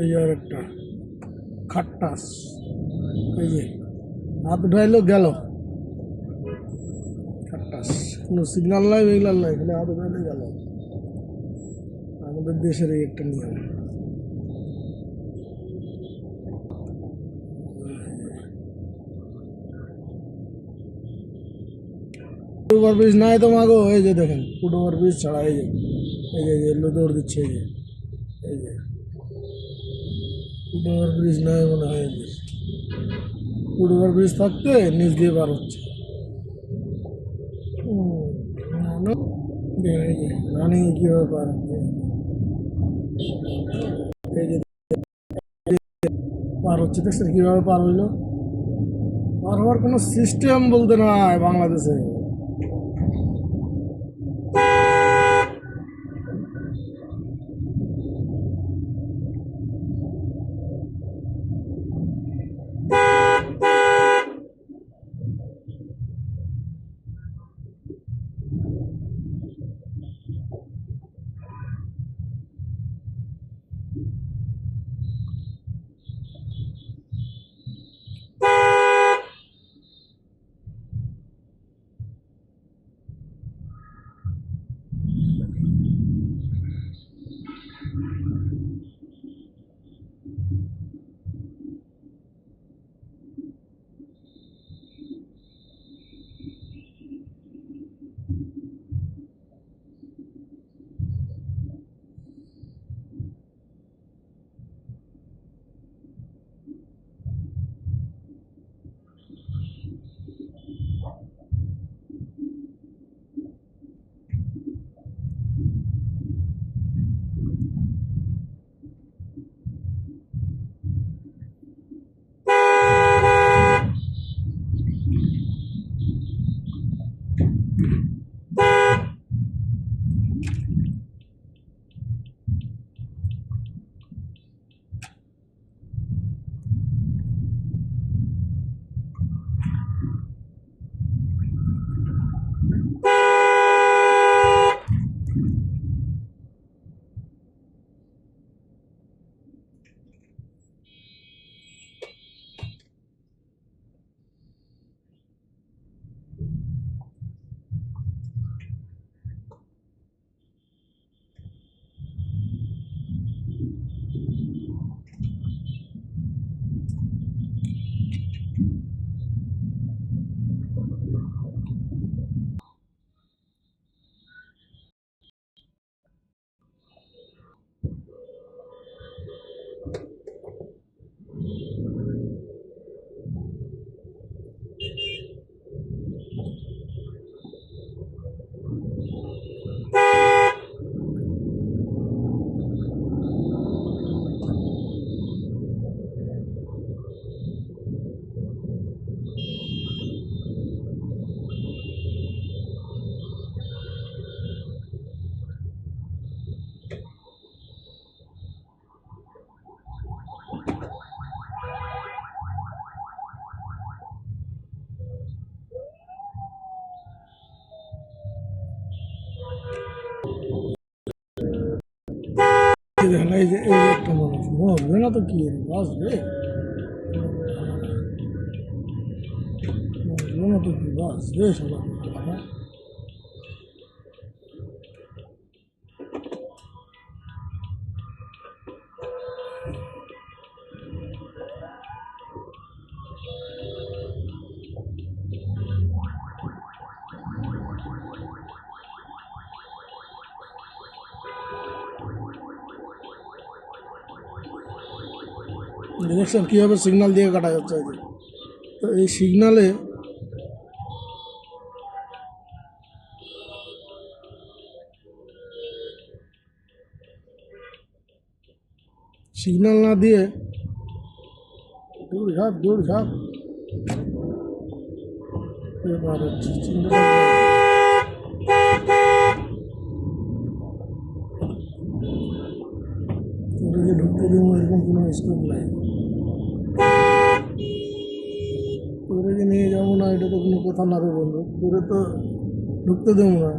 এই যে একটা খাট্টাস, এই যে হাত উঠাইলো গেল খাট্টাস, কোনো সিগন্যাল নাই মিগনাল নাই, এখানে হাত উঠাইলে গেল। আমাদের দেশের এই একটা নিয়ম। ফুট ব্রিজ নাই তো মাগো, এই যে দেখেন ফুট ব্রিজ ছাড়া, এই যে এগুলো দৌড় দিচ্ছে, এই যে ফুট ব্রিজ নাই মনে হয়। ফুট ব্রিজ থাকতে নিচ দিয়ে বার হচ্ছে। এই যে রানিং কীভাবে পার হচ্ছে, এই যে পার হচ্ছে, দেখছেন কীভাবে পার হইলো। পার হওয়ার কোনো সিস্টেম বলতে নাই বাংলাদেশে। দেখেন এই যে একটা মানুষ মরবে না তো কি বাঁচবে, মরবে না তো কি বাঁচবে সবাই। দেখছেন কীভাবে সিগন্যাল দিয়ে কাটা যাচ্ছে। তো এই সিগন্যালে সিগন্যাল না দিয়ে দৌড় ঝাঁপ বার হচ্ছে। ঢুকতে দেবো এরকম কোনো স্কোপ নাই, তোরে যে নিয়ে যাবো না এটা তো কোনো কথা না রে বন্ধু, তোরে তো ঢুকতে দেবো না।